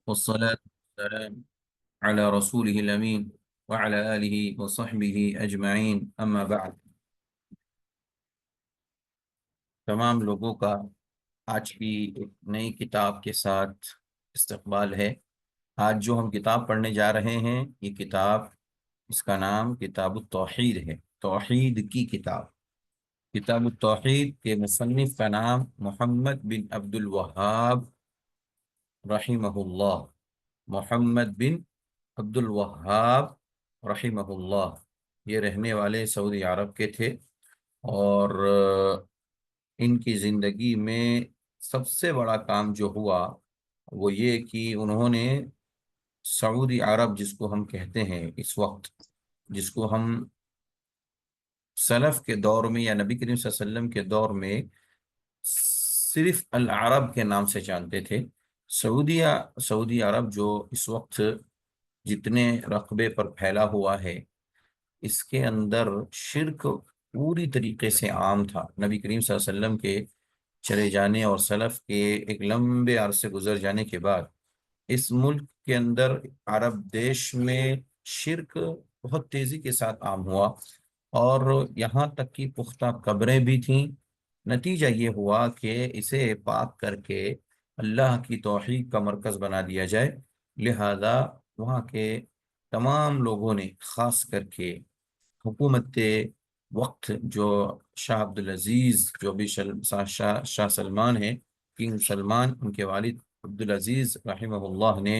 والصلاة والسلام على رسوله الأمين وعلى آله وصحبه أجمعين أما بعد. تمام لوگوں کا آج کی ایک نئی کتاب کے ساتھ استقبال ہے. آج جو ہم کتاب پڑھنے جا رہے ہیں یہ کتاب، اس کا نام کتاب التوحید ہے. توحید کی کتاب. کتاب التوحید کے مصنف کا نام محمد بن عبد الوہاب رحمہ اللہ. محمد بن عبد الوہاب رحمہ اللہ. یہ رہنے والے سعودی عرب کے تھے، اور ان کی زندگی میں سب سے بڑا کام جو ہوا وہ یہ کہ انہوں نے سعودی عرب، جس کو ہم کہتے ہیں اس وقت، جس کو ہم سلف کے دور میں یا نبی کریم صلی اللہ علیہ وسلم کے دور میں صرف العرب کے نام سے جانتے تھے. سعودی عرب جو اس وقت جتنے رقبے پر پھیلا ہوا ہے، اس کے اندر شرک پوری طریقے سے عام تھا. نبی کریم صلی اللہ علیہ وسلم کے چلے جانے اور سلف کے ایک لمبے عرصے گزر جانے کے بعد اس ملک کے اندر، عرب دیش میں، شرک بہت تیزی کے ساتھ عام ہوا، اور یہاں تک کہ پختہ قبریں بھی تھیں. نتیجہ یہ ہوا کہ اسے پاک کر کے اللہ کی توحید کا مرکز بنا دیا جائے. لہذا وہاں کے تمام لوگوں نے، خاص کر کے حکومت وقت جو شاہ عبدالعزیز، جو بھی شاہ سلمان ہیں، کنگ سلمان، ان کے والد عبدالعزیز رحمہ اللہ نے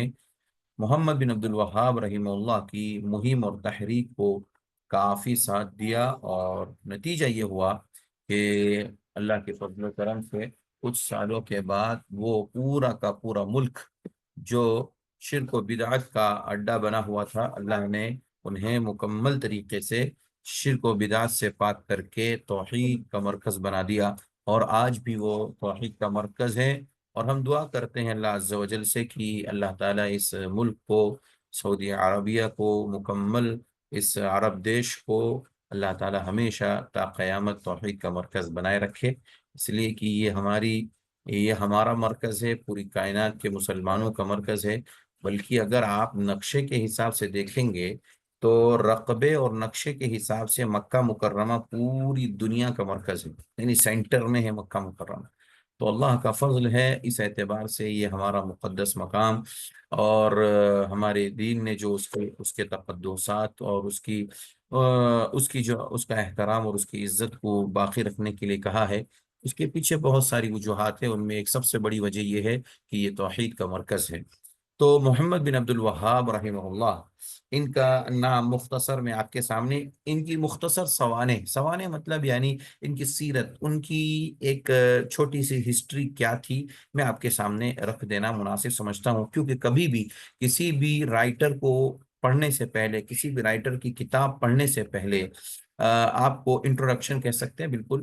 محمد بن عبد الوہاب رحمہ اللہ کی مہم اور تحریک کو کافی ساتھ دیا، اور نتیجہ یہ ہوا کہ اللہ کے فضل و کرم سے کچھ سالوں کے بعد وہ پورا کا پورا ملک جو شرک و بدعت کا اڈا بنا ہوا تھا، اللہ نے انہیں مکمل طریقے سے شرک و بدعت سے پاک کر کے توحید کا مرکز بنا دیا. اور آج بھی وہ توحید کا مرکز ہے. اور ہم دعا کرتے ہیں اللہ عز و جل سے کہ اللہ تعالیٰ اس ملک کو، سعودی عربیہ کو، مکمل اس عرب دیش کو اللہ تعالیٰ ہمیشہ تا قیامت توحید کا مرکز بنائے رکھے. اس لیے کہ یہ ہمارا مرکز ہے، پوری کائنات کے مسلمانوں کا مرکز ہے. بلکہ اگر آپ نقشے کے حساب سے دیکھیں گے تو رقبے اور نقشے کے حساب سے مکہ مکرمہ پوری دنیا کا مرکز ہے، یعنی سینٹر میں ہے مکہ مکرمہ. تو اللہ کا فضل ہے اس اعتبار سے یہ ہمارا مقدس مقام، اور ہمارے دین نے جو اس کے تقدسات اور اس کا احترام اور اس کی عزت کو باقی رکھنے کے لیے کہا ہے. اس کے پیچھے بہت ساری وجوہات ہیں، ان میں ایک سب سے بڑی وجہ یہ ہے کہ یہ توحید کا مرکز ہے. تو محمد بن عبد الوہاب رحمہ اللہ، ان کا نام مختصر میں آپ کے سامنے، ان کی مختصر سوانح مطلب یعنی ان کی سیرت، ان کی ایک چھوٹی سی ہسٹری کیا تھی، میں آپ کے سامنے رکھ دینا مناسب سمجھتا ہوں. کیونکہ کبھی بھی کسی بھی رائٹر کو پڑھنے سے پہلے، کسی بھی رائٹر کی کتاب پڑھنے سے پہلے، آپ کو انٹروڈکشن کہہ سکتے ہیں، بالکل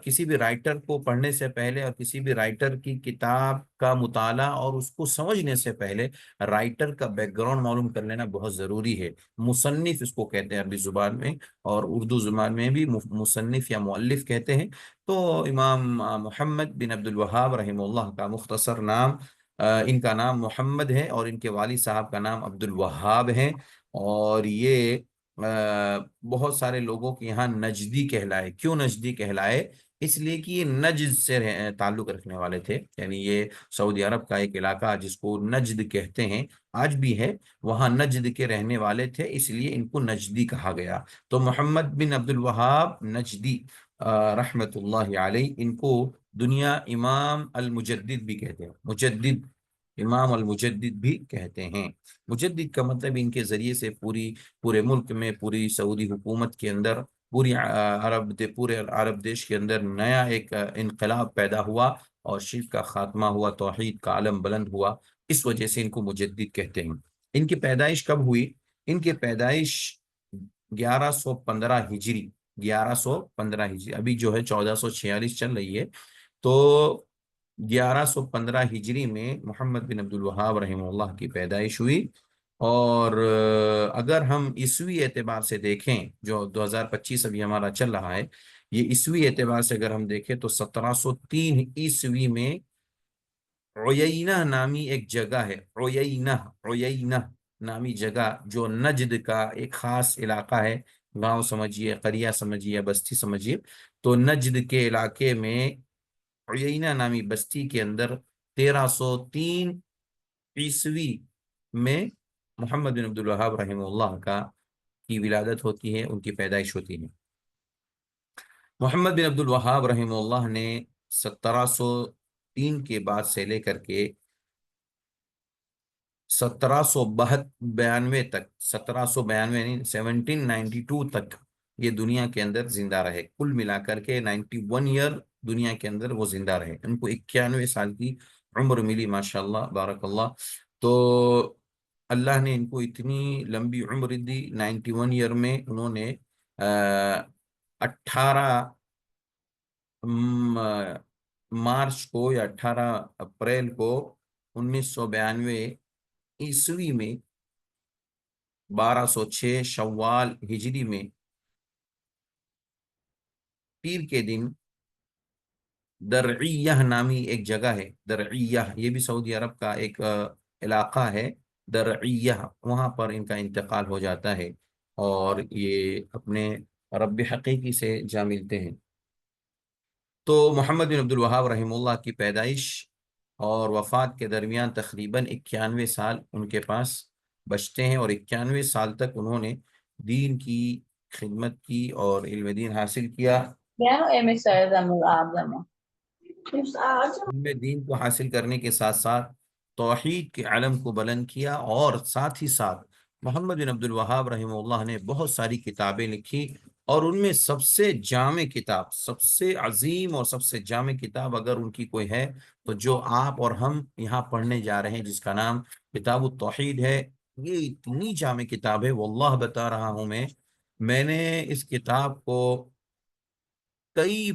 کسی بھی رائٹر کو پڑھنے سے پہلے اور کسی بھی رائٹر کی کتاب کا مطالعہ اور اس کو سمجھنے سے پہلے رائٹر کا بیک گراؤنڈ معلوم کر لینا بہت ضروری ہے. مصنف اس کو کہتے ہیں عربی زبان میں، اور اردو زبان میں بھی مصنف یا مؤلف کہتے ہیں. تو امام محمد بن عبد الوہاب رحمہ اللہ کا مختصر نام، ان کا نام محمد ہے، اور ان کے والد صاحب کا نام عبد الوہاب ہے. اور یہ بہت سارے لوگوں کے یہاں نجدی کہلائے. کیوں نجدی کہلائے؟ اس لیے کہ یہ نجد سے تعلق رکھنے والے تھے. یعنی یہ سعودی عرب کا ایک علاقہ جس کو نجد کہتے ہیں، آج بھی ہے، وہاں نجد کے رہنے والے تھے، اس لیے ان کو نجدی کہا گیا. تو محمد بن عبد الوہاب نجدی رحمت اللہ علیہ، ان کو دنیا امام المجدد بھی کہتے ہیں. مجدد، امام المجدد بھی کہتے ہیں. مجدد کا مطلب ان کے ذریعے سے پورے ملک میں، پوری سعودی حکومت کے اندر، پورے عرب دیش کے اندر نیا ایک انقلاب پیدا ہوا، اور شرک کا خاتمہ ہوا، توحید کا علم بلند ہوا. اس وجہ سے ان کو مجدد کہتے ہیں. ان کی پیدائش کب ہوئی؟ ان کی پیدائش 1115 ہجری. 1115 ہجری، ابھی جو ہے 1446 چل رہی ہے. تو 1115 ہجری میں محمد بن عبد الوہاب رحمہ اللہ کی پیدائش ہوئی. اور اگر ہم عیسوی اعتبار سے دیکھیں، جو 2025 ابھی ہمارا چل رہا ہے، یہ عیسوی اعتبار سے اگر ہم دیکھیں تو 1703 عیسوی میں عیینہ نامی ایک جگہ ہے، عیینہ، عیینہ نامی جگہ جو نجد کا ایک خاص علاقہ ہے، گاؤں سمجھیے، قریہ سمجھیے، بستی سمجھیے، تو نجد کے علاقے میں عیینہ نامی بستی کے اندر 1303 عیسوی میں محمد بن عبد الوہاب رحمہ اللہ کی ولادت ہوتی ہے، ان کی پیدائش ہوتی ہے۔ محمد بن عبد الوہاب رحمہ اللہ نے 1703 کے بعد سے لے کر کے 1792 تک، 1792 نہیں، 1792 تک یہ دنیا کے اندر زندہ رہے، کل ملا کر کے 91 ایئر دنیا کے اندر وہ زندہ رہے، ان کو 91 سال کی عمر ملی، ماشاءاللہ بارک اللہ۔ تو اللہ نے ان کو اتنی لمبی عمر دی، 91 ایئر میں انہوں نے 18 مارچ کو یا 18 اپریل کو 1992 عیسوی میں 1206 شوال ہجری میں پیر کے دن درعیہ نامی ایک جگہ ہے، درعیہ یہ بھی سعودی عرب کا ایک علاقہ ہے، درعیہ، وہاں پر ان کا انتقال ہو جاتا ہے اور یہ اپنے رب حقیقی سے جا ملتے ہیں۔ تو محمد بن عبد الوہاب رحمہ اللہ کی پیدائش اور وفات کے درمیان تقریباً 91 سال ان کے پاس بچتے ہیں، اور 91 سال تک انہوں نے دین کی خدمت کی اور علم دین حاصل کیا، علم دین کو حاصل کرنے کے ساتھ ساتھ توحید کے علم کو بلند کیا، اور ساتھ ہی ساتھ محمد بن عبد الوہاب رحمہ اللہ نے بہت ساری کتابیں لکھی، اور ان میں سب سے جامع کتاب، سب سے عظیم اور سب سے جامع کتاب اگر ان کی کوئی ہے تو جو آپ اور ہم یہاں پڑھنے جا رہے ہیں، جس کا نام کتاب التوحید ہے، یہ اتنی جامع کتاب ہے، واللہ بتا رہا ہوں میں نے اس کتاب کو کئی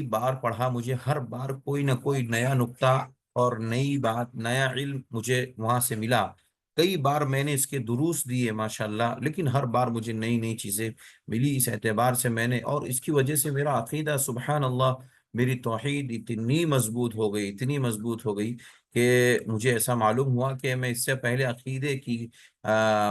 بار پڑھا، مجھے ہر بار کوئی نہ کوئی نیا نقطہ اور نئی بات، نیا علم مجھے وہاں سے ملا۔ کئی بار میں نے اس کے دروس دیے ماشاءاللہ، لیکن ہر بار مجھے نئی نئی چیزیں ملی، اس اعتبار سے میں نے، اور اس کی وجہ سے میرا عقیدہ سبحان اللہ، میری توحید اتنی مضبوط ہو گئی، اتنی مضبوط ہو گئی کہ مجھے ایسا معلوم ہوا کہ میں اس سے پہلے عقیدے کی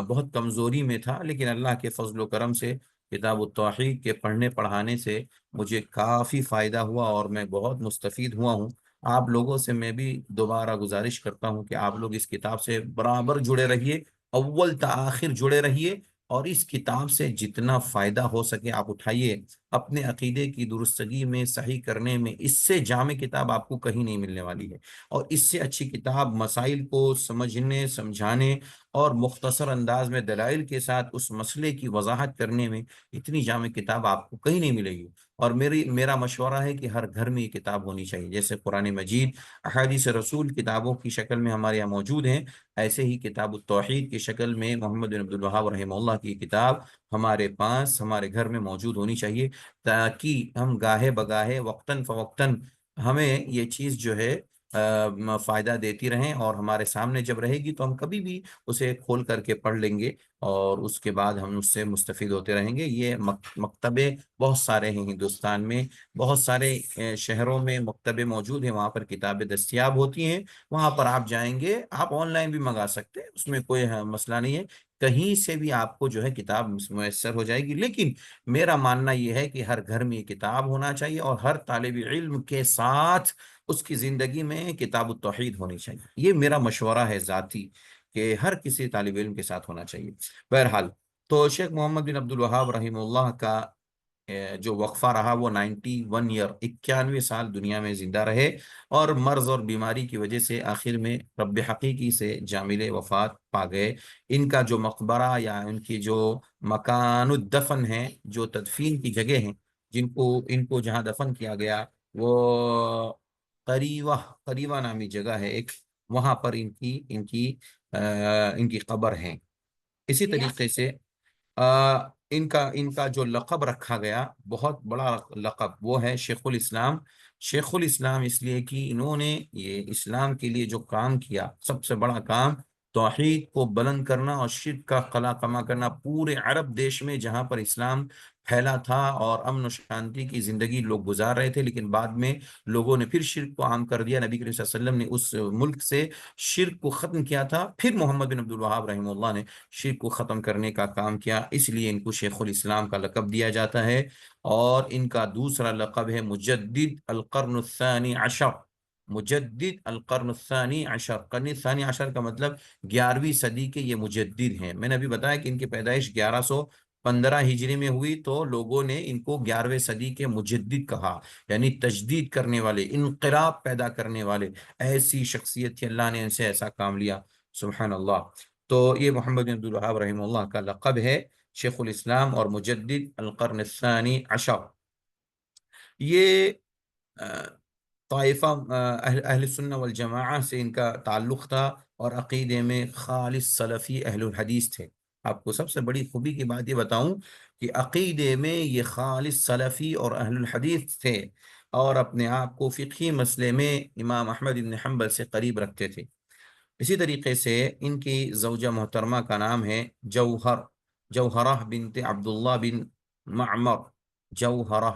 بہت کمزوری میں تھا، لیکن اللہ کے فضل و کرم سے کتاب التوحید کے پڑھنے پڑھانے سے مجھے کافی فائدہ ہوا اور میں بہت مستفید ہوا ہوں۔ آپ لوگوں سے میں بھی دوبارہ گزارش کرتا ہوں کہ آپ لوگ اس کتاب سے برابر جڑے رہیے، اول تا آخر جڑے رہیے، اور اس کتاب سے جتنا فائدہ ہو سکے آپ اٹھائیے، اپنے عقیدے کی درستگی میں، صحیح کرنے میں اس سے جامع کتاب آپ کو کہیں نہیں ملنے والی ہے، اور اس سے اچھی کتاب مسائل کو سمجھنے، سمجھانے اور مختصر انداز میں دلائل کے ساتھ اس مسئلے کی وضاحت کرنے میں اتنی جامع کتاب آپ کو کہیں نہیں ملے گی۔ اور میرا مشورہ ہے کہ ہر گھر میں یہ کتاب ہونی چاہیے، جیسے قرآن مجید، احادیث رسول کتابوں کی شکل میں ہمارے یہاں موجود ہیں، ایسے ہی کتاب التوحید کی شکل میں محمد بن عبد الوہاب رحمہ اللہ کی کتاب ہمارے پاس، ہمارے گھر میں موجود ہونی چاہیے، تاکہ ہم گاہے بگاہے، وقتاً فوقتاً ہمیں یہ چیز جو ہے فائدہ دیتی رہیں، اور ہمارے سامنے جب رہے گی تو ہم کبھی بھی اسے کھول کر کے پڑھ لیں گے، اور اس کے بعد ہم اس سے مستفید ہوتے رہیں گے۔ یہ مکتبے بہت سارے ہیں ہندوستان میں، بہت سارے شہروں میں مکتبے موجود ہیں، وہاں پر کتابیں دستیاب ہوتی ہیں، وہاں پر آپ جائیں گے، آپ آن لائن بھی منگا سکتے ہیں، اس میں کوئی مسئلہ نہیں ہے، کہیں سے بھی آپ کو جو ہے کتاب میسر ہو جائے گی، لیکن میرا ماننا یہ ہے کہ ہر گھر میں یہ کتاب ہونا چاہیے، اور ہر طالب علم کے ساتھ اس کی زندگی میں کتاب التوحید ہونی چاہیے، یہ میرا مشورہ ہے ذاتی، کہ ہر کسی طالب علم کے ساتھ ہونا چاہیے۔ بہرحال، تو شیخ محمد بن عبد الوہاب رحمہ اللہ کا جو وقفہ رہا وہ 91 ایئر، 91 سال دنیا میں زندہ رہے، اور مرض اور بیماری کی وجہ سے آخر میں رب حقیقی سے جامل وفات پا گئے۔ ان کا جو مقبرہ یا ان کی جو مکان الدفن ہے، جو تدفین کی جگہ ہیں، ان کو جہاں دفن کیا گیا، وہ قریوہ، قریوہ نامی جگہ ہے ایک، وہاں پر ان کی قبر ہے۔ اسی طریقے سے ان کا جو لقب رکھا گیا، بہت بڑا لقب، وہ ہے شیخ الاسلام۔ شیخ الاسلام اس لیے کہ انہوں نے یہ اسلام کے لیے جو کام کیا، سب سے بڑا کام توحید کو بلند کرنا اور شرک کا خلا کما کرنا پورے عرب دیش میں جہاں پر اسلام پھیلا تھا اور امن و شانتی کی زندگی لوگ گزار رہے تھے، لیکن بعد میں لوگوں نے پھر شرک کو عام کر دیا۔ نبی کریم صلی اللہ علیہ وسلم نے اس ملک سے شرک کو ختم کیا تھا، پھر محمد بن عبد الوہاب رحمہ اللہ نے شرک کو ختم کرنے کا کام کیا، اس لیے ان کو شیخ الاسلام کا لقب دیا جاتا ہے۔ اور ان کا دوسرا لقب ہے مجدد القرن الثانی عشر۔ مجدد القرن الثانی عشر، قرن الثانی عشر کا مطلب 11ویں صدی کے یہ مجدد ہیں۔ میں نے ابھی بتایا کہ ان کی پیدائش 1115 ہجری میں ہوئی، تو لوگوں نے ان کو 11ویں صدی کے مجدد کہا، یعنی تجدید کرنے والے، انقلاب پیدا کرنے والے۔ ایسی شخصیت تھی، اللہ نے ان سے ایسا کام لیا، سبحان اللہ۔ تو یہ محمد بن عبد الوہاب رحمہ اللہ کا لقب ہے، شیخ الاسلام اور مجدد القرن الثانی عشر۔ یہ طائفہ اہل سنہ والجماعہ سے ان کا تعلق تھا، اور عقیدے میں خالص سلفی اہل الحدیث تھے۔ آپ کو سب سے بڑی خوبی کی بات یہ بتاؤں کہ عقیدے میں یہ خالص سلفی اور اہل الحدیث تھے، اور اپنے آپ کو فقہی مسئلے میں امام احمد بن حنبل سے قریب رکھتے تھے۔ اسی طریقے سے ان کی زوجہ محترمہ کا نام ہے جوہرہ بنت عبداللہ بن معمر۔ جوہرہ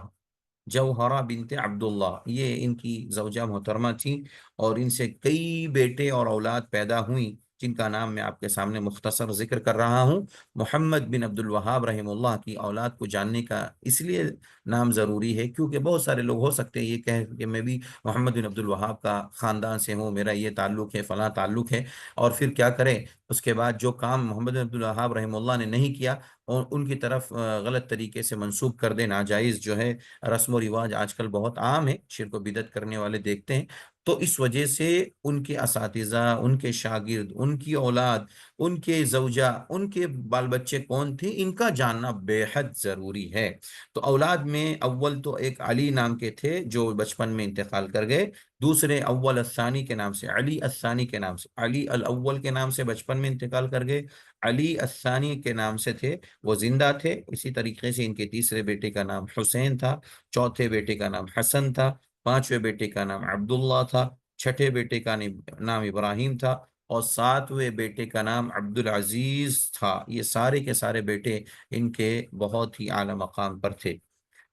جوہرہ بنت عبداللہ، یہ ان کی زوجہ محترمہ تھیں، اور ان سے کئی بیٹے اور اولاد پیدا ہوئیں، جن کا نام میں آپ کے سامنے مختصر ذکر کر رہا ہوں۔ محمد بن عبد الوہاب رحم اللہ کی اولاد کو جاننے کا اس لیے نام ضروری ہے کیونکہ بہت سارے لوگ ہو سکتے ہیں یہ کہہ کہ میں بھی محمد بن عبد الوہاب کا خاندان سے ہوں، میرا یہ تعلق ہے، فلاں تعلق ہے، اور پھر کیا کریں، اس کے بعد جو کام محمد بن عبد الوہاب رحم اللہ نے نہیں کیا اور ان کی طرف غلط طریقے سے منسوب کر دے، ناجائز جو ہے رسم و رواج آج کل بہت عام ہے، شرک و بدعت کرنے والے دیکھتے ہیں، تو اس وجہ سے ان کے اساتذہ، ان کے شاگرد، ان کی اولاد، ان کے زوجہ، ان کے بال بچے کون تھے، ان کا جاننا بے حد ضروری ہے۔ تو اولاد میں اول تو ایک علی نام کے تھے جو بچپن میں انتقال کر گئے، دوسرے اول الثانی کے نام سے، علی الثانی کے نام سے، علی الاول کے نام سے بچپن میں انتقال کر گئے، علی الثانی کے نام سے تھے، وہ زندہ تھے۔ اسی طریقے سے ان کے تیسرے بیٹے کا نام حسین تھا، چوتھے بیٹے کا نام حسن تھا، پانچویں بیٹے کا نام عبداللہ تھا، چھٹے بیٹے کا نام ابراہیم تھا، اور ساتویں بیٹے کا نام عبد العزیز تھا۔ یہ سارے کے سارے بیٹے ان کے بہت ہی اعلیٰ مقام پر تھے۔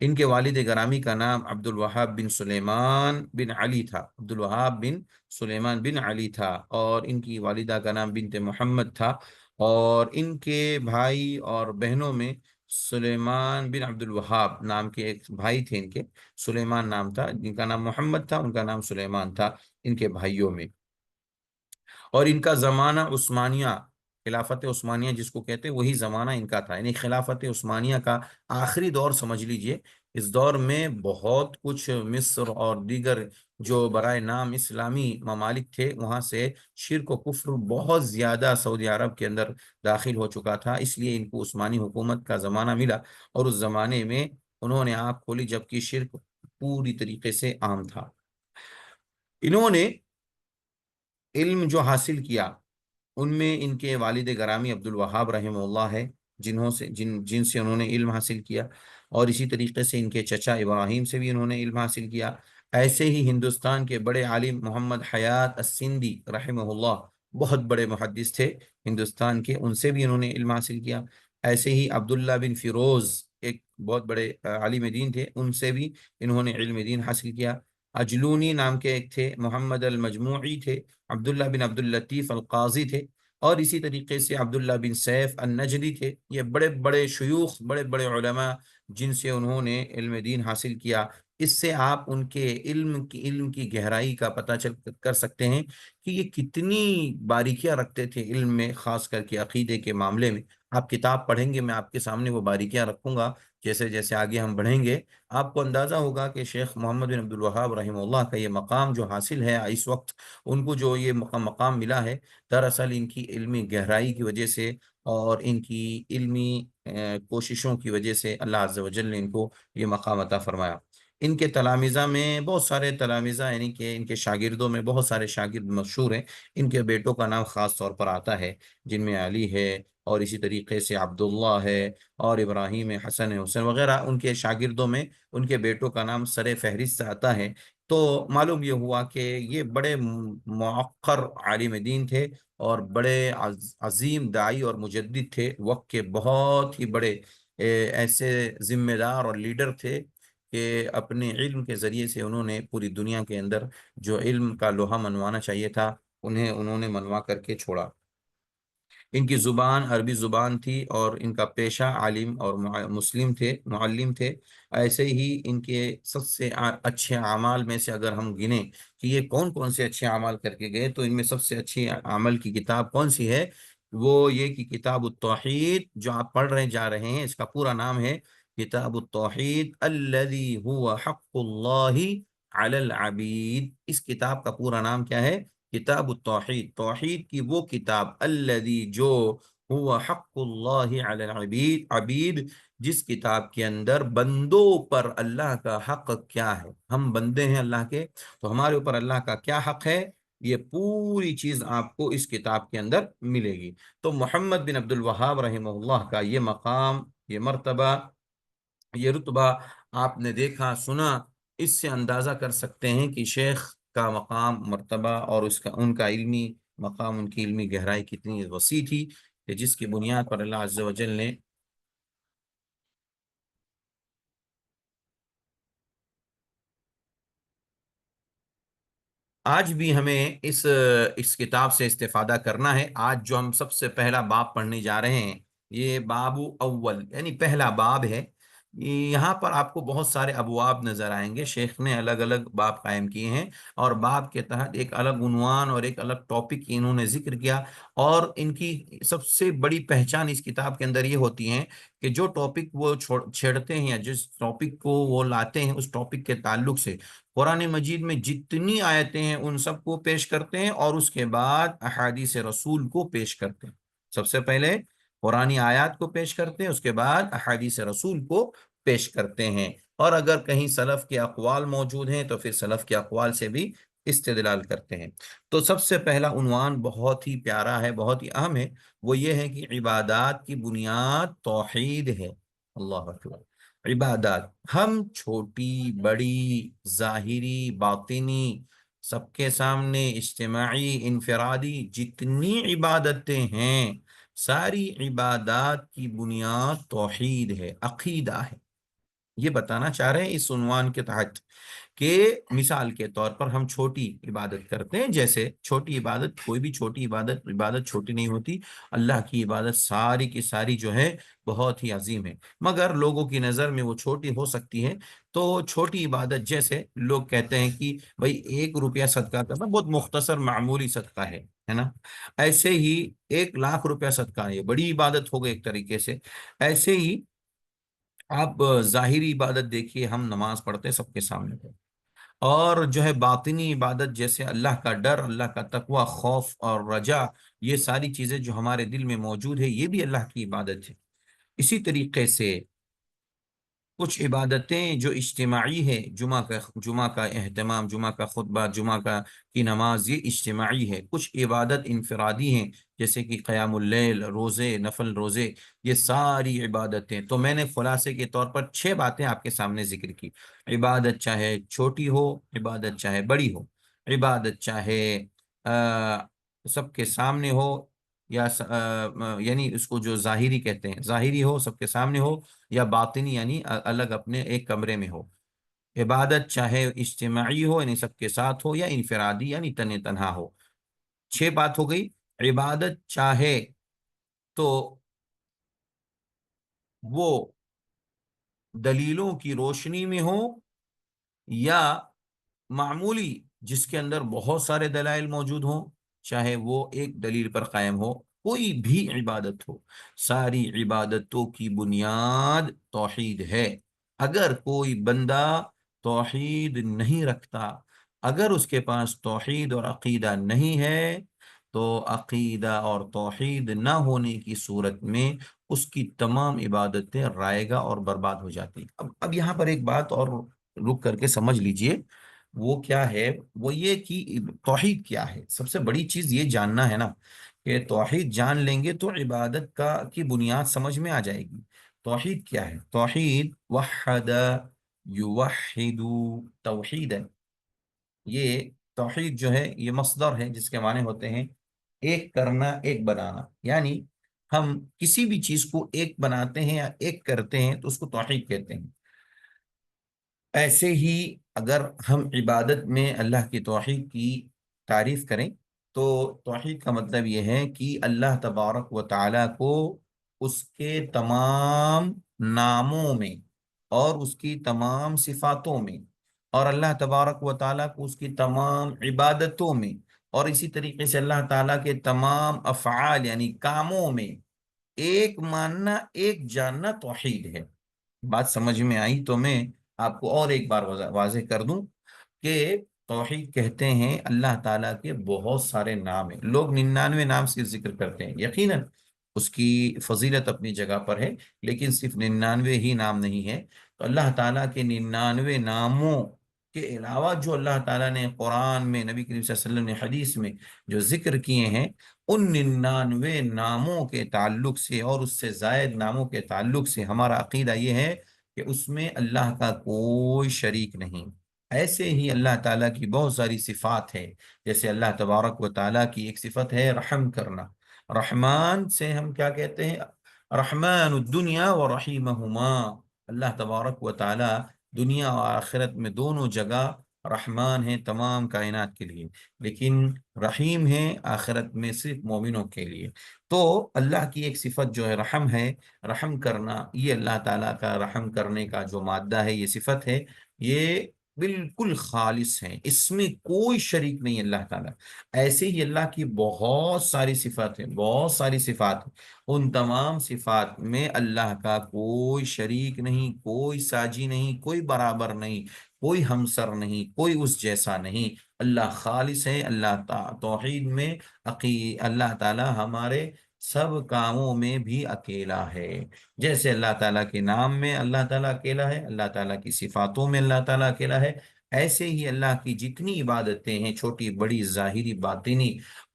ان کے والد گرامی کا نام عبد الوہاب بن سلیمان بن علی تھا، عبد الوہاب بن سلیمان بن علی تھا، اور ان کی والدہ کا نام بنت محمد تھا، اور ان کے بھائی اور بہنوں میں سلیمان بن عبد الوہاب نام کے ایک بھائی تھے، ان کے سلیمان نام تھا، جن کا نام محمد تھا، ان کا نام سلیمان تھا ان کے بھائیوں میں۔ اور ان کا زمانہ عثمانیہ، خلافت عثمانیہ جس کو کہتے ہیں وہی زمانہ ان کا تھا، یعنی خلافت عثمانیہ کا آخری دور سمجھ لیجئے۔ اس دور میں بہت کچھ مصر اور دیگر جو برائے نام اسلامی ممالک تھے وہاں سے شرک و کفر بہت زیادہ سعودی عرب کے اندر داخل ہو چکا تھا، اس لیے ان کو عثمانی حکومت کا زمانہ ملا، اور اس زمانے میں انہوں نے آنکھ کھولی جبکہ شرک پوری طریقے سے عام تھا۔ انہوں نے علم جو حاصل کیا ان میں ان کے والد گرامی عبد الوہاب رحمہ اللہ ہے، جن سے انہوں نے علم حاصل کیا، اور اسی طریقے سے ان کے چچا ابراہیم سے بھی انہوں نے علم حاصل کیا۔ ایسے ہی ہندوستان کے بڑے عالم محمد حیات السندی رحمہ اللہ، بہت بڑے محدث تھے ہندوستان کے، ان سے بھی انہوں نے علم حاصل کیا۔ ایسے ہی عبداللہ بن فیروز ایک بہت بڑے عالم دین تھے، ان سے بھی انہوں نے علم دین حاصل کیا۔ اجلونی نام کے ایک تھے، محمد المجموعی تھے، عبداللہ بن عبد اللطیف القاضی تھے، اور اسی طریقے سے عبداللہ بن سیف النجدی تھے۔ یہ بڑے بڑے شیوخ، بڑے بڑے علماء جن سے انہوں نے علم دین حاصل کیا، اس سے آپ ان کے علم کی گہرائی کا پتہ کر سکتے ہیں کہ یہ کتنی باریکیاں رکھتے تھے علم میں، خاص کر کے عقیدے کے معاملے میں۔ آپ کتاب پڑھیں گے، میں آپ کے سامنے وہ باریکیاں رکھوں گا، جیسے جیسے آگے ہم بڑھیں گے آپ کو اندازہ ہوگا کہ شیخ محمد بن عبد الوہاب رحمہ اللہ کا یہ مقام جو حاصل ہے اس وقت، ان کو جو یہ مقام ملا ہے، دراصل ان کی علمی گہرائی کی وجہ سے اور ان کی علمی کوششوں کی وجہ سے اللہ عز و جل نے ان کو یہ مقام عطا فرمایا۔ ان کے تلامذہ میں بہت سارے تلامذہ، یعنی کہ ان کے شاگردوں میں بہت سارے شاگرد مشہور ہیں۔ ان کے بیٹوں کا نام خاص طور پر آتا ہے، جن میں علی ہے، اور اسی طریقے سے عبداللہ ہے، اور ابراہیم ہے، حسن ہے، حسین وغیرہ، ان کے شاگردوں میں ان کے بیٹوں کا نام سر فہرست آتا ہے۔ تو معلوم یہ ہوا کہ یہ بڑے مؤخر عالم دین تھے، اور بڑے عظیم داعی اور مجدد تھے، وقت کے بہت ہی بڑے ایسے ذمہ دار اور لیڈر تھے کہ اپنے علم کے ذریعے سے انہوں نے پوری دنیا کے اندر جو علم کا لوہا منوانا چاہیے تھا انہوں نے منوا کر کے چھوڑا۔ ان کی زبان عربی زبان تھی، اور ان کا پیشہ عالم اور مسلم تھے، معلم تھے۔ ایسے ہی ان کے سب سے اچھے اعمال میں سے اگر ہم گنیں کہ یہ کون کون سے اچھے اعمال کر کے گئے، تو ان میں سب سے اچھی عمل کی کتاب کون سی ہے؟ وہ یہ کہ کتاب التوحید جو آپ پڑھ رہے جا رہے ہیں، اس کا پورا نام ہے کتاب التوحید الذی هو حق اللہ علی العبید۔ اس کتاب کا پورا نام کیا ہے؟ کتاب التوحید، توحید کی وہ کتاب، الذی جو هو حق اللہ علی العبید، عبید جس کتاب کے اندر بندوں پر اللہ کا حق کیا ہے۔ ہم بندے ہیں اللہ کے، تو ہمارے اوپر اللہ کا کیا حق ہے، یہ پوری چیز آپ کو اس کتاب کے اندر ملے گی۔ تو محمد بن عبد الوہاب رحمہ اللہ کا یہ مقام، یہ مرتبہ، یہ رتبہ آپ نے دیکھا سنا، اس سے اندازہ کر سکتے ہیں کہ شیخ کا مقام، مرتبہ، اور ان کا علمی مقام، ان کی علمی گہرائی کتنی وسیع تھی، کہ جس کی بنیاد پر اللہ عز و جل نے آج بھی ہمیں اس کتاب سے استفادہ کرنا ہے۔ آج جو ہم سب سے پہلا باب پڑھنے جا رہے ہیں، یہ باب اول یعنی پہلا باب ہے۔ یہاں پر آپ کو بہت سارے ابواب نظر آئیں گے، شیخ نے الگ الگ باب قائم کیے ہیں، اور باب کے تحت ایک الگ عنوان اور ایک الگ ٹاپک کی انہوں نے ذکر کیا۔ اور ان کی سب سے بڑی پہچان اس کتاب کے اندر یہ ہوتی ہے کہ جو ٹاپک وہ چھیڑتے ہیں، یا جس ٹاپک کو وہ لاتے ہیں، اس ٹاپک کے تعلق سے قرآن مجید میں جتنی آیتیں ہیں ان سب کو پیش کرتے ہیں، اور اس کے بعد احادیث رسول کو پیش کرتے ہیں۔ سب سے پہلے قرآنی آیات کو پیش کرتے ہیں، اس کے بعد احادیث رسول کو پیش کرتے ہیں، اور اگر کہیں سلف کے اقوال موجود ہیں تو پھر سلف کے اقوال سے بھی استدلال کرتے ہیں۔ تو سب سے پہلا عنوان بہت ہی پیارا ہے، بہت ہی اہم ہے، وہ یہ ہے کہ عبادات کی بنیاد توحید ہے۔ اللہ اکبر! عبادات، ہم چھوٹی بڑی ظاہری باطنی سب کے سامنے اجتماعی انفرادی جتنی عبادتیں ہیں، ساری عبادات کی بنیاد توحید ہے، عقیدہ ہے۔ یہ بتانا چاہ رہے ہیں اس عنوان کے تحت کہ مثال کے طور پر ہم چھوٹی عبادت کرتے ہیں، جیسے چھوٹی عبادت، کوئی بھی چھوٹی عبادت چھوٹی نہیں ہوتی۔ اللہ کی عبادت ساری کی ساری جو ہے بہت ہی عظیم ہے، مگر لوگوں کی نظر میں وہ چھوٹی ہو سکتی ہے۔ تو چھوٹی عبادت، جیسے لوگ کہتے ہیں کہ بھائی 1 روپیہ صدقہ کرنا بہت مختصر معمولی صدقہ ہے نا، ایسے ہی 1 لاکھ روپیہ صدقہ ہے، یہ بڑی عبادت ہو گئی ایک طریقے سے۔ ایسے ہی آپ ظاہری عبادت دیکھیے، ہم نماز پڑھتے ہیں سب کے سامنے پہ، اور جو ہے باطنی عبادت جیسے اللہ کا ڈر، اللہ کا تقوی، خوف اور رجا، یہ ساری چیزیں جو ہمارے دل میں موجود ہے، یہ بھی اللہ کی عبادت ہے۔ اسی طریقے سے کچھ عبادتیں جو اجتماعی ہے، جمعہ کا اہتمام، جمعہ کا خطبہ، جمعہ کی نماز، یہ اجتماعی ہے۔ کچھ عبادت انفرادی ہیں، جیسے کہ قیام اللیل، روزے، نفل روزے، یہ ساری عبادتیں۔ تو میں نے خلاصے کے طور پر 6 باتیں آپ کے سامنے ذکر کی۔ عبادت چاہے چھوٹی ہو، عبادت چاہے بڑی ہو، عبادت چاہے سب کے سامنے ہو، یا یعنی اس کو جو ظاہری کہتے ہیں، ظاہری ہو، سب کے سامنے ہو، یا باطنی یعنی الگ اپنے ایک کمرے میں ہو۔ عبادت چاہے اجتماعی ہو یعنی سب کے ساتھ ہو، یا انفرادی یعنی تنہا ہو۔ 6 بات ہو گئی۔ عبادت چاہے تو وہ دلیلوں کی روشنی میں ہو، یا معمولی جس کے اندر بہت سارے دلائل موجود ہوں، چاہے وہ ایک دلیل پر قائم ہو، کوئی بھی عبادت ہو، ساری عبادتوں کی بنیاد توحید ہے۔ اگر کوئی بندہ توحید نہیں رکھتا، اگر اس کے پاس توحید اور عقیدہ نہیں ہے، تو عقیدہ اور توحید نہ ہونے کی صورت میں اس کی تمام عبادتیں رائگاں اور برباد ہو جاتی۔ اب یہاں پر ایک بات اور رک کر کے سمجھ لیجئے، وہ کیا ہے؟ وہ یہ کہ توحید کیا ہے؟ سب سے بڑی چیز یہ جاننا ہے نا، کہ توحید جان لیں گے تو عبادت کی بنیاد سمجھ میں آ جائے گی۔ توحید کیا ہے؟ توحید وحد یوحد، توحید ہے یہ توحید جو ہے یہ مصدر ہے جس کے معنی ہوتے ہیں ایک کرنا، ایک بنانا، یعنی ہم کسی بھی چیز کو ایک بناتے ہیں یا ایک کرتے ہیں تو اس کو توحید کہتے ہیں۔ ایسے ہی اگر ہم عبادت میں اللہ کی توحید کی تعریف کریں تو توحید کا مطلب یہ ہے کہ اللہ تبارک و تعالی کو اس کے تمام ناموں میں اور اس کی تمام صفاتوں میں، اور اللہ تبارک و تعالیٰ کو اس کی تمام عبادتوں میں، اور اسی طریقے سے اللہ تعالیٰ کے تمام افعال یعنی کاموں میں ایک ماننا، ایک جاننا توحید ہے۔ بات سمجھ میں آئی تو میں آپ کو اور ایک بار واضح کر دوں کہ توحید کہتے ہیں اللہ تعالیٰ کے بہت سارے نام ہیں، لوگ 99 نام سے ذکر کرتے ہیں، یقیناً اس کی فضیلت اپنی جگہ پر ہے، لیکن صرف 99 ہی نام نہیں ہے۔ تو اللہ تعالیٰ کے 99 ناموں کے علاوہ جو اللہ تعالیٰ نے قرآن میں، نبی کریم صلی اللہ علیہ وسلم نے حدیث میں جو ذکر کیے ہیں، ان 99 ناموں کے تعلق سے اور اس سے زائد ناموں کے تعلق سے ہمارا عقیدہ یہ ہے کہ اس میں اللہ کا کوئی شریک نہیں۔ ایسے ہی اللہ تعالیٰ کی بہت ساری صفات ہے، جیسے اللہ تبارک و تعالیٰ کی ایک صفت ہے رحم کرنا۔ رحمان سے ہم کیا کہتے ہیں؟ رحمان الدنیا و رحیمہما۔ اللہ تبارک و تعالیٰ دنیا اور آخرت میں دونوں جگہ رحمان ہیں تمام کائنات کے لیے، لیکن رحیم ہے آخرت میں صرف مومنوں کے لیے۔ تو اللہ کی ایک صفت جو ہے رحم ہے، رحم کرنا، یہ اللہ تعالیٰ کا رحم کرنے کا جو مادہ ہے، یہ صفت ہے، یہ بالکل خالص ہے، اس میں کوئی شریک نہیں اللہ تعالیٰ۔ ایسے ہی اللہ کی بہت ساری صفات ہیں، بہت ساری صفات ہیں، ان تمام صفات میں اللہ کا کوئی شریک نہیں، کوئی ساجی نہیں، کوئی برابر نہیں، کوئی ہمسر نہیں، کوئی اس جیسا نہیں۔ اللہ خالص ہے، اللہ توحید میں اللہ تعالی ہمارے سب کاموں میں بھی اکیلا ہے۔ جیسے اللہ تعالیٰ کے نام میں اللہ تعالیٰ اکیلا ہے، اللہ تعالیٰ کی صفاتوں میں اللہ تعالیٰ اکیلا ہے، ایسے ہی اللہ کی جتنی عبادتیں ہیں، چھوٹی بڑی ظاہری باطنی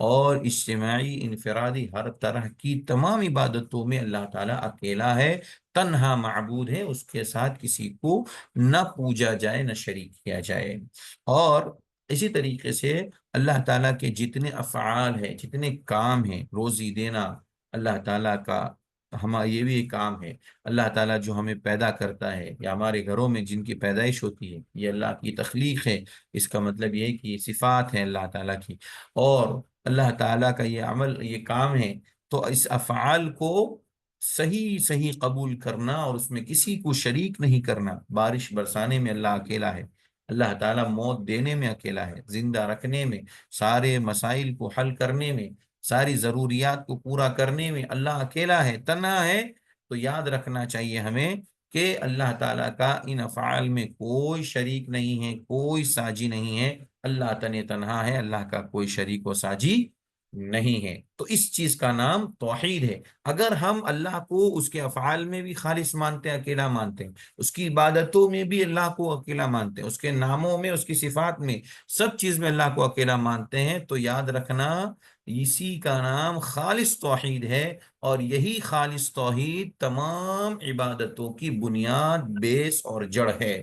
اور اجتماعی انفرادی، ہر طرح کی تمام عبادتوں میں اللہ تعالیٰ اکیلا ہے، تنہا معبود ہے، اس کے ساتھ کسی کو نہ پوجا جائے نہ شریک کیا جائے۔ اور اسی طریقے سے اللہ تعالیٰ کے جتنے افعال ہیں، جتنے کام ہیں، روزی دینا اللہ تعالیٰ کا، یہ بھی ایک کام ہے۔ اللہ تعالیٰ جو ہمیں پیدا کرتا ہے یا ہمارے گھروں میں جن کی پیدائش ہوتی ہے، یہ اللہ کی تخلیق ہے، اس کا مطلب یہ ہے کہ یہ صفات ہے اللہ تعالیٰ کی، اور اللہ تعالیٰ کا یہ عمل، یہ کام ہے۔ تو اس افعال کو صحیح صحیح قبول کرنا اور اس میں کسی کو شریک نہیں کرنا۔ بارش برسانے میں اللہ اکیلا ہے، اللہ تعالیٰ موت دینے میں اکیلا ہے، زندہ رکھنے میں، سارے مسائل کو حل کرنے میں، ساری ضروریات کو پورا کرنے میں اللہ اکیلا ہے، تنہا ہے۔ تو یاد رکھنا چاہیے ہمیں کہ اللہ تعالیٰ کا ان افعال میں کوئی شریک نہیں ہے، کوئی ساجی نہیں ہے، اللہ تنہا ہے، اللہ کا کوئی شریک و ساجی نہیں ہے۔ تو اس چیز کا نام توحید ہے۔ اگر ہم اللہ کو اس کے افعال میں بھی خالص مانتے ہیں، اکیلا مانتے ہیں، اس کی عبادتوں میں بھی اللہ کو اکیلا مانتے ہیں، اس کے ناموں میں، اس کی صفات میں، سب چیز میں اللہ کو اکیلا مانتے ہیں، تو یاد رکھنا اسی کا نام خالص توحید ہے، اور یہی خالص توحید تمام عبادتوں کی بنیاد، بیس اور جڑ ہے۔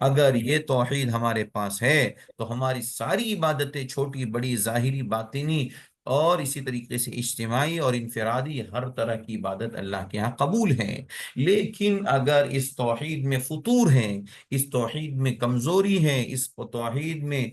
اگر یہ توحید ہمارے پاس ہے تو ہماری ساری عبادتیں، چھوٹی بڑی ظاہری باطنی اور اسی طریقے سے اجتماعی اور انفرادی، ہر طرح کی عبادت اللہ کے ہاں قبول ہے۔ لیکن اگر اس توحید میں فطور ہے، اس توحید میں کمزوری ہے، اس توحید میں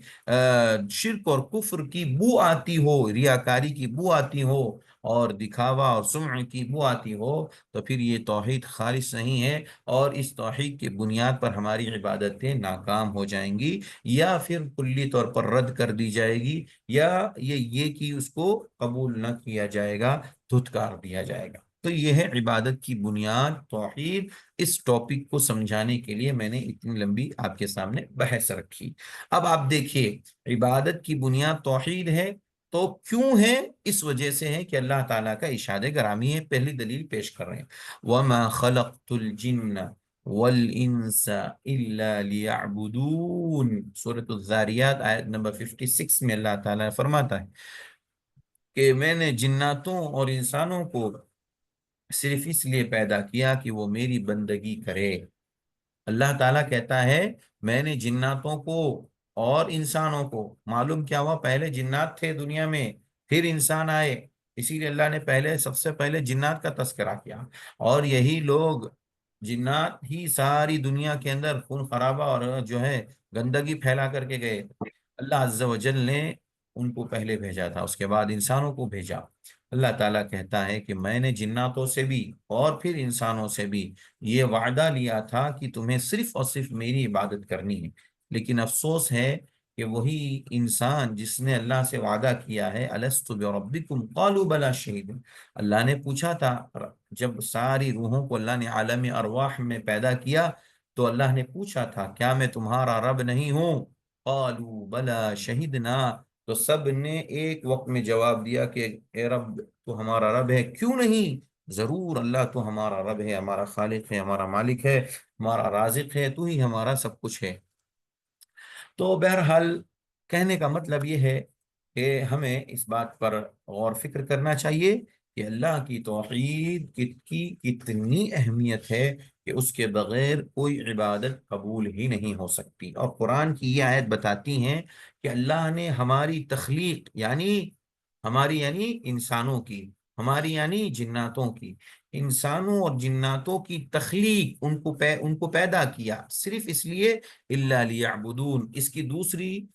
شرک اور کفر کی بو آتی ہو، ریاکاری کی بو آتی ہو، اور دکھاوا اور سمع کی بو آتی ہو، تو پھر یہ توحید خالص نہیں ہے، اور اس توحید کی بنیاد پر ہماری عبادتیں ناکام ہو جائیں گی، یا پھر کلی طور پر رد کر دی جائے گی، یا یہ کہ اس کو قبول نہ کیا جائے گا، دھتکار دیا جائے گا۔ تو یہ ہے عبادت کی بنیاد توحید۔ اس ٹاپک کو سمجھانے کے لیے میں نے اتنی لمبی آپ کے سامنے بحث رکھی۔ اب آپ دیکھیے، عبادت کی بنیاد توحید ہے، تو کیوں ہے؟ اس وجہ سے ہے کہ اللہ تعالیٰ کا ارشاد گرامی ہے۔ پہلی دلیل پیش کر رہے ہیں، وَمَا خَلَقْتُ الْجِنَّ وَالْإِنسَ إِلَّا لِيَعْبُدُونَ، سورۃ الذاریات آیت نمبر 56 میں اللہ تعالیٰ فرماتا ہے کہ میں نے جناتوں اور انسانوں کو صرف اس لیے پیدا کیا کہ وہ میری بندگی کرے۔ اللہ تعالیٰ کہتا ہے میں نے جناتوں کو اور انسانوں کو۔ معلوم کیا ہوا، پہلے جنات تھے دنیا میں، پھر انسان آئے، اسی لیے اللہ نے پہلے سب سے پہلے جنات کا تذکرہ کیا۔ اور یہی لوگ جنات ہی ساری دنیا کے اندر خون خرابہ اور جو ہے گندگی پھیلا کر کے گئے۔ اللہ عز و جل نے ان کو پہلے بھیجا تھا، اس کے بعد انسانوں کو بھیجا۔ اللہ تعالیٰ کہتا ہے کہ میں نے جناتوں سے بھی اور پھر انسانوں سے بھی یہ وعدہ لیا تھا کہ تمہیں صرف اور صرف میری عبادت کرنی ہے، لیکن افسوس ہے کہ وہی انسان جس نے اللہ سے وعدہ کیا ہے الست بربکم قالوا بلا شہید، اللہ نے پوچھا تھا جب ساری روحوں کو اللہ نے عالم ارواح میں پیدا کیا تو اللہ نے پوچھا تھا کیا میں تمہارا رب نہیں ہوں؟ قالوا بلا شہدنا، تو سب نے ایک وقت میں جواب دیا کہ اے رب تو ہمارا رب ہے، کیوں نہیں، ضرور اللہ تو ہمارا رب ہے، ہمارا خالق ہے، ہمارا مالک ہے، ہمارا رازق ہے، تو ہی ہمارا سب کچھ ہے۔ تو بہرحال کہنے کا مطلب یہ ہے کہ ہمیں اس بات پر غور فکر کرنا چاہیے کہ اللہ کی توحید کی کتنی اہمیت ہے کہ اس کے بغیر کوئی عبادت قبول ہی نہیں ہو سکتی۔ اور قرآن کی یہ آیت بتاتی ہیں کہ اللہ نے ہماری تخلیق یعنی انسانوں کی، ہماری یعنی جناتوں کی، انسانوں اور جناتوں کی تخلیق، ان کو پیدا کیا صرف اس لیے الا لیعبدون۔ اس کی دوسری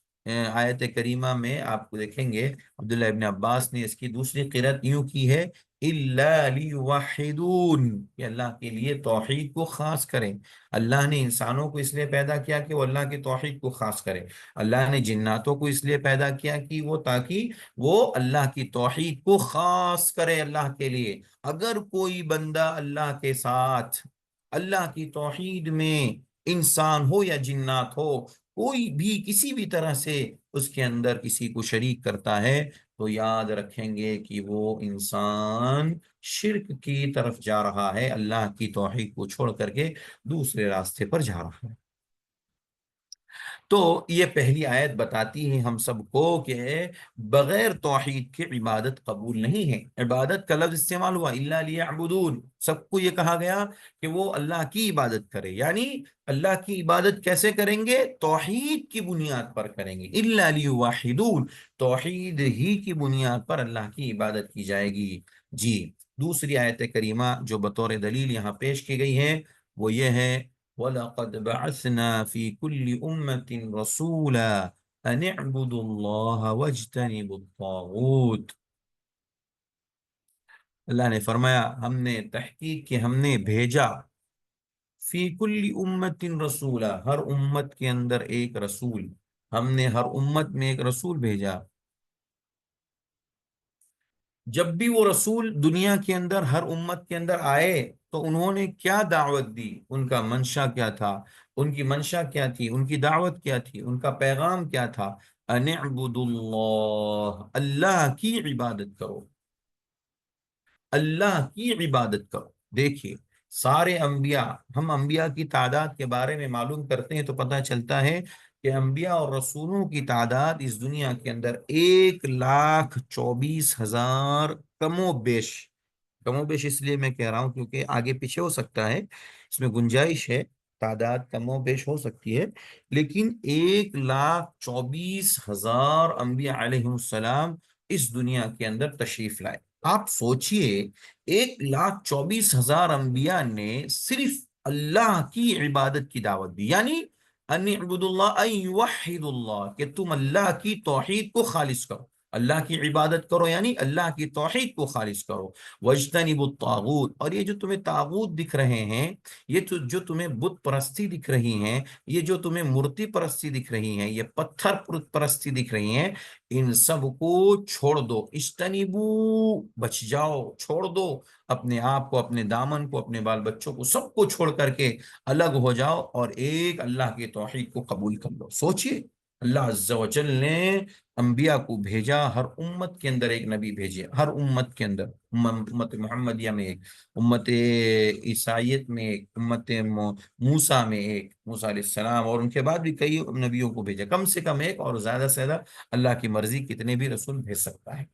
آیت کریمہ میں آپ کو دیکھیں گے عبداللہ ابن عباس نے اس کی دوسری قرأت یوں کی ہے الا لیوحدون، کہ اللہ کے لیے توحید کو خاص کریں۔ اللہ نے انسانوں کو اس لیے پیدا کیا کہ وہ اللہ کی توحید کو خاص کرے، اللہ نے جناتوں کو اس لیے پیدا کیا کہ وہ تاکہ وہ اللہ کی توحید کو خاص کرے اللہ کے لیے۔ اگر کوئی بندہ اللہ کے ساتھ اللہ کی توحید میں، انسان ہو یا جنات ہو، کوئی بھی کسی بھی طرح سے اس کے اندر کسی کو شریک کرتا ہے تو یاد رکھیں گے کہ وہ انسان شرک کی طرف جا رہا ہے، اللہ کی توحید کو چھوڑ کر کے دوسرے راستے پر جا رہا ہے۔ تو یہ پہلی آیت بتاتی ہے ہم سب کو کہ بغیر توحید کے عبادت قبول نہیں ہے۔ عبادت کا لفظ استعمال ہوا الا لیعبدون، سب کو یہ کہا گیا کہ وہ اللہ کی عبادت کرے، یعنی اللہ کی عبادت کیسے کریں گے؟ توحید کی بنیاد پر کریں گے، الا لیوحدون، توحید ہی کی بنیاد پر اللہ کی عبادت کی جائے گی۔ جی، دوسری آیت کریمہ جو بطور دلیل یہاں پیش کی گئی ہے وہ یہ ہے وَلَقَدْ بَعَثْنَا فِي كُلِّ أُمَّةٍ رَسُولًا أَنِ اعْبُدُوا اللَّهَ وَاجْتَنِبُوا الطَّاغُوتَ۔ اللہ نے فرمایا ہم نے تحقیق کہ ہم نے بھیجا فی کل امت رسولا، ہر امت کے اندر ایک رسول، ہم نے ہر امت میں ایک رسول بھیجا۔ جب بھی وہ رسول دنیا کے اندر ہر امت کے اندر آئے تو انہوں نے کیا دعوت دی، ان کا منشا کیا تھا، ان کی منشا کیا تھی، ان کی دعوت کیا تھی، ان کا پیغام کیا تھا؟ ان اعبدوا اللہ، اللہ کی عبادت کرو، اللہ کی عبادت کرو۔ دیکھیے سارے انبیاء، ہم انبیاء کی تعداد کے بارے میں معلوم کرتے ہیں تو پتہ چلتا ہے کہ انبیاء اور رسولوں کی تعداد اس دنیا کے اندر 1,24,000 کم و بیش اس لیے میں کہہ رہا ہوں کیونکہ آگے پیچھے ہو سکتا ہے، اس میں گنجائش ہے، تعداد کم و بیش ہو سکتی ہے، لیکن 1,24,000 انبیاء علیہ السلام اس دنیا کے اندر تشریف لائے۔ آپ سوچئے 1,24,000 انبیاء نے صرف اللہ کی عبادت کی دعوت دی، یعنی ان اعبد اللہ ان یوحد اللہ، کہ تم اللہ کی توحید کو خالص کرو، اللہ کی عبادت کرو یعنی اللہ کی توحید کو خالص کرو۔ وَاجْتَنِبُوا الطَّاغُوتَ، اور یہ جو تمہیں طاغوت دکھ رہے ہیں، یہ جو تمہیں بت پرستی دکھ رہی ہیں، یہ جو تمہیں مورتی پرستی دکھ رہی ہیں، یہ پتھر پرستی دکھ رہی ہیں، ان سب کو چھوڑ دو۔ اجتنبو، بچ جاؤ، چھوڑ دو اپنے آپ کو، اپنے دامن کو، اپنے بال بچوں کو، سب کو چھوڑ کر کے الگ ہو جاؤ اور ایک اللہ کی توحید کو قبول کر لو۔ سوچئے اللہ عز و جل نے انبیاء کو بھیجا، ہر امت کے اندر ایک نبی بھیجے، ہر امت کے اندر، امت محمدیہ میں ایک، امت عیسائیت میں ایک، امت موسیٰ میں ایک، موسیٰ علیہ السلام، اور ان کے بعد بھی کئی نبیوں کو بھیجا، کم سے کم ایک، اور زیادہ سے زیادہ اللہ کی مرضی کتنے بھی رسول بھیج سکتا ہے۔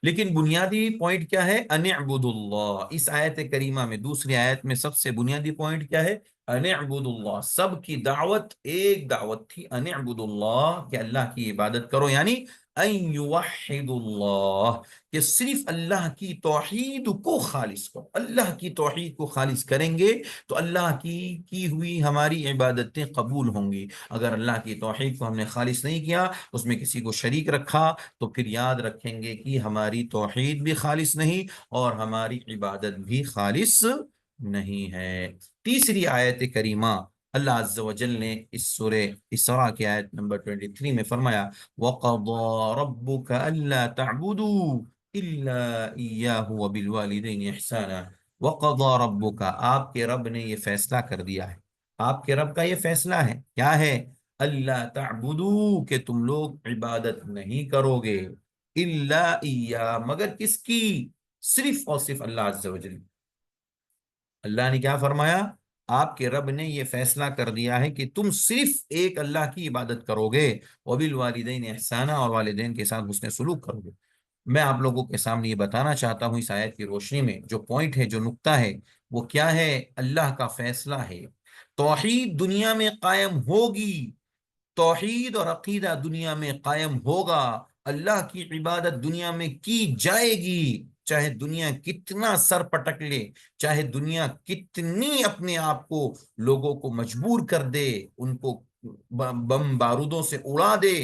لیکن بنیادی پوائنٹ کیا ہے؟ ان اعبدوا اللہ۔ اس آیت کریمہ میں، دوسری آیت میں سب سے بنیادی پوائنٹ کیا ہے؟ ان اعبدوا اللہ، سب کی دعوت ایک دعوت تھی، ان اعبدوا اللہ، کہ اللہ کی عبادت کرو، یعنی ان یوحدوا اللہ، کہ صرف اللہ کی توحید کو خالص کرو، اللہ کی توحید کو خالص کریں گے تو اللہ کی ہوئی ہماری عبادتیں قبول ہوں گی۔ اگر اللہ کی توحید کو ہم نے خالص نہیں کیا، اس میں کسی کو شریک رکھا، تو پھر یاد رکھیں گے کہ ہماری توحید بھی خالص نہیں اور ہماری عبادت بھی خالص نہیں ہے۔ تیسری آیت کریمہ، اللہ عز و جل نے اس سورہ اسراء کی آیت نمبر 23 میں فرمایا وَقَضَى رَبُّكَ أَلَّا تَعْبُدُوا إِلَّا إِيَّاهُ وَبِالْوَالِدَيْنِ إِحْسَانًا۔ وَقَضَى رَبُّكَ، آپ کے رب نے یہ فیصلہ کر دیا ہے، آپ کے رب کا یہ فیصلہ ہے، کیا ہے؟ اللہ تعبدو، کہ تم لوگ عبادت نہیں کرو گے، الا ایہ، مگر کس کی؟ صرف اور صرف اللہ عز و جل۔ اللہ نے کیا فرمایا؟ آپ کے رب نے یہ فیصلہ کر دیا ہے کہ تم صرف ایک اللہ کی عبادت کرو گے، وبالوالدین احسانہ، اور والدین کے ساتھ حسن سلوک کرو گے۔ میں آپ لوگوں کے سامنے یہ بتانا چاہتا ہوں اس آیت کی روشنی میں، جو پوائنٹ ہے، جو نقطہ ہے، وہ کیا ہے؟ اللہ کا فیصلہ ہے، توحید دنیا میں قائم ہوگی، توحید اور عقیدہ دنیا میں قائم ہوگا، اللہ کی عبادت دنیا میں کی جائے گی، چاہے دنیا کتنا سر پٹک لے، چاہے دنیا کتنی اپنے آپ کو لوگوں کو مجبور کر دے، ان کو بم بارودوں سے اڑا دے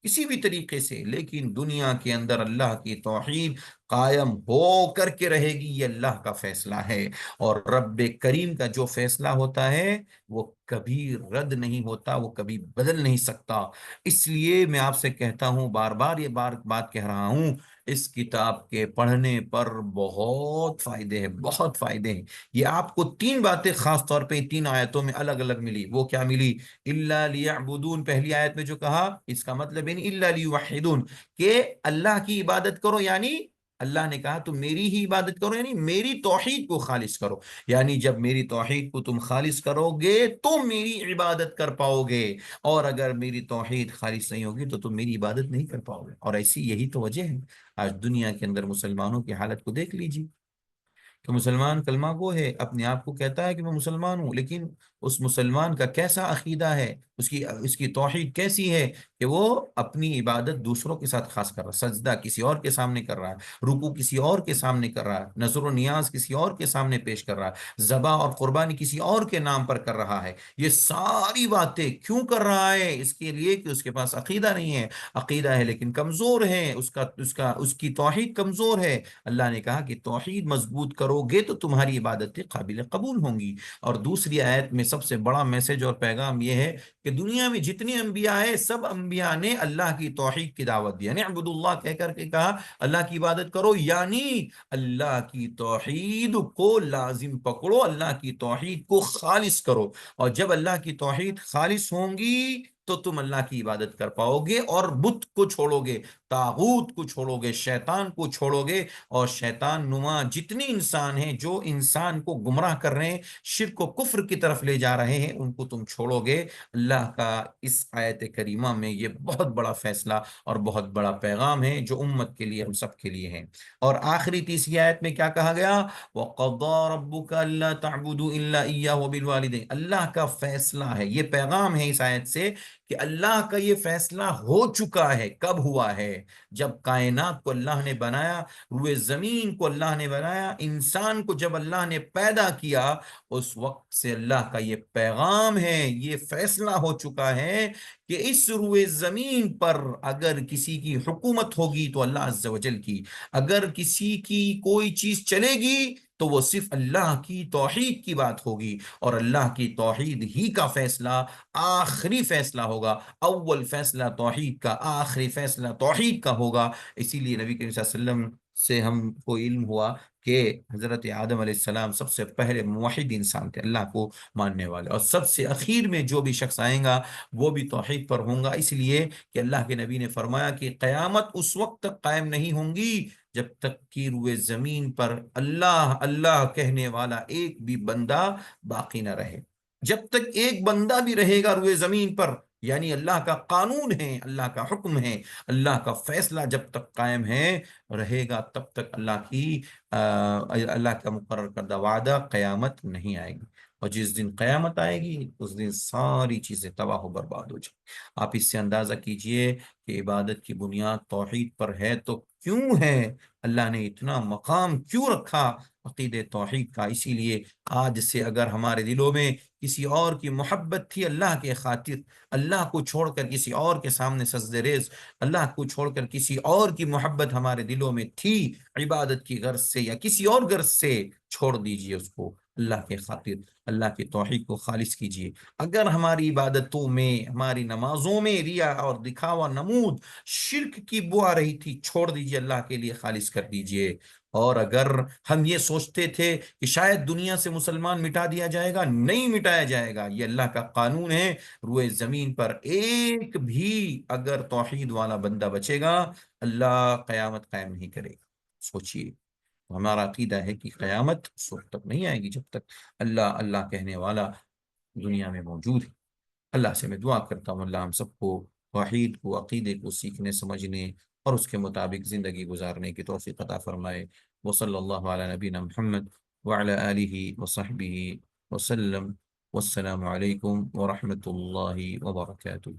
کسی بھی طریقے سے، لیکن دنیا کے اندر اللہ کی توحید قائم ہو کر کے رہے گی، یہ اللہ کا فیصلہ ہے۔ اور رب کریم کا جو فیصلہ ہوتا ہے وہ کبھی رد نہیں ہوتا، وہ کبھی بدل نہیں سکتا۔ اس لیے میں آپ سے کہتا ہوں، بار بار یہ بات کہہ رہا ہوں، اس کتاب کے پڑھنے پر بہت فائدے ہیں، بہت فائدے ہیں۔ یہ آپ کو تین باتیں خاص طور پہ تین آیتوں میں الگ الگ ملی۔ وہ کیا ملی؟ الا لیعبدون، پہلی آیت میں جو کہا، اس کا مطلب ہے الا لیوحدون، کہ اللہ کی عبادت کرو، یعنی اللہ نے کہا تم میری ہی عبادت کرو، یعنی میری توحید کو خالص کرو، یعنی جب میری توحید کو تم خالص کرو گے تو میری عبادت کر پاؤ گے، اور اگر میری توحید خالص نہیں ہوگی تو تم میری عبادت نہیں کر پاؤ گے۔ اور ایسی یہی تو وجہ ہے، آج دنیا کے اندر مسلمانوں کی حالت کو دیکھ لیجیے، کہ مسلمان کلمہ گو ہے، اپنے آپ کو کہتا ہے کہ میں مسلمان ہوں، لیکن اس مسلمان کا کیسا عقیدہ ہے، اس کی توحید کیسی ہے، کہ وہ اپنی عبادت دوسروں کے ساتھ خاص کر رہا ہے، سجدہ کسی اور کے سامنے کر رہا ہے، رکوع کسی اور کے سامنے کر رہا ہے، نذر و نیاز کسی اور کے سامنے پیش کر رہا ہے، ذبح اور قربانی کسی اور کے نام پر کر رہا ہے۔ یہ ساری باتیں کیوں کر رہا ہے؟ اس کے لیے کہ اس کے پاس عقیدہ نہیں ہے، عقیدہ ہے لیکن کمزور ہے، اس کی توحید کمزور ہے۔ اللہ نے کہا کہ توحید مضبوط کرو گے تو تمہاری عبادتیں قابل قبول ہوں گی۔ اور دوسری آیت میں سب سے بڑا میسج اور پیغام یہ ہے کہ دنیا میں جتنے انبیاء ہیں، سب انبیاء نے اللہ کی توحید کی دعوت دی، یعنی عبد اللہ کہہ کر کے کہا اللہ کی عبادت کرو، یعنی اللہ کی توحید کو لازم پکڑو، اللہ کی توحید کو خالص کرو، اور جب اللہ کی توحید خالص ہوں گی تو تم اللہ کی عبادت کر پاؤ گے، اور بت کو چھوڑو گے، طاغوت کو چھوڑو گے، شیطان کو چھوڑو گے، اور شیطان نما جتنے انسان ہیں جو انسان کو گمراہ کر رہے ہیں، شرک و کفر کی طرف لے جا رہے ہیں، ان کو تم چھوڑو گے۔ اللہ کا اس آیت کریمہ میں یہ بہت بڑا فیصلہ اور بہت بڑا پیغام ہے جو امت کے لیے، ہم سب کے لیے ہے۔ اور آخری تیسری آیت میں کیا کہا گیا؟ وَقَضَى رَبُّكَ أَلَّا تَعْبُدُوا إِلَّا إِيَّاهُ وَبِالْوَالِدَيْنِ، اللہ کا فیصلہ ہے، یہ پیغام ہے اس آیت سے کہ اللہ کا یہ فیصلہ ہو چکا ہے۔ کب ہوا ہے؟ جب کائنات کو اللہ نے بنایا، روئے زمین کو اللہ نے بنایا، انسان کو جب اللہ نے پیدا کیا، اس وقت سے اللہ کا یہ پیغام ہے، یہ فیصلہ ہو چکا ہے کہ اس روئے زمین پر اگر کسی کی حکومت ہوگی تو اللہ عز و جل کی، اگر کسی کی کوئی چیز چلے گی تو وہ صرف اللہ کی توحید کی بات ہوگی، اور اللہ کی توحید ہی کا فیصلہ آخری فیصلہ ہوگا، اول فیصلہ توحید کا، آخری فیصلہ توحید کا ہوگا۔ اسی لیے نبی کریم صلی اللہ علیہ وسلم سے ہم کو علم ہوا کہ حضرت آدم علیہ السلام سب سے پہلے موحد انسان تھے، اللہ کو ماننے والے، اور سب سے اخیر میں جو بھی شخص آئے گا وہ بھی توحید پر ہوں گا، اس لیے کہ اللہ کے نبی نے فرمایا کہ قیامت اس وقت تک قائم نہیں ہوں گی جب تک کہ روئے زمین پر اللہ اللہ کہنے والا ایک بھی بندہ باقی نہ رہے۔ جب تک ایک بندہ بھی رہے گا روئے زمین پر، یعنی اللہ کا قانون ہے، اللہ کا حکم ہے، اللہ کا فیصلہ جب تک قائم ہے رہے گا تب تک اللہ کا مقرر کردہ وعدہ قیامت نہیں آئے گی، اور جس دن قیامت آئے گی اس دن ساری چیزیں تباہ و برباد ہو جائیں۔ آپ اس سے اندازہ کیجئے کہ عبادت کی بنیاد توحید پر ہے تو کیوں ہے، اللہ نے اتنا مقام کیوں رکھا عقید توحید کا؟ اسی لیے آج سے اگر ہمارے دلوں میں کسی اور کی محبت تھی اللہ کے خاطر، اللہ کو چھوڑ کر کسی اور کے سامنے سجدے ریز، اللہ کو چھوڑ کر کسی اور کی محبت ہمارے دلوں میں تھی عبادت کی غرض سے یا کسی اور غرض سے، چھوڑ دیجئے اس کو اللہ کے خاطر، اللہ کی توحید کو خالص کیجئے۔ اگر ہماری عبادتوں میں، ہماری نمازوں میں ریا اور دکھاوا، نمود، شرک کی بو آ رہی تھی، چھوڑ دیجئے، اللہ کے لیے خالص کر دیجئے۔ اور اگر ہم یہ سوچتے تھے کہ شاید دنیا سے مسلمان مٹا دیا جائے گا، نہیں مٹایا جائے گا، یہ اللہ کا قانون ہے، روئے زمین پر ایک بھی اگر توحید والا بندہ بچے گا اللہ قیامت قائم نہیں کرے گا۔ سوچئے، ہمارا عقیدہ ہے کہ قیامت اس وقت تک نہیں آئے گی جب تک اللہ اللہ کہنے والا دنیا میں موجود ہے۔ اللہ سے میں دعا کرتا ہوں اللہ ہم سب کو توحید کو، عقیدے کو سیکھنے، سمجھنے اور اس کے مطابق زندگی گزارنے کی توفیق عطا فرمائے۔ وصلی اللہ علی نبینا محمد وعلی آلہ وصحبہ وسلم، والسلام علیکم ورحمۃ اللہ وبرکاتہ۔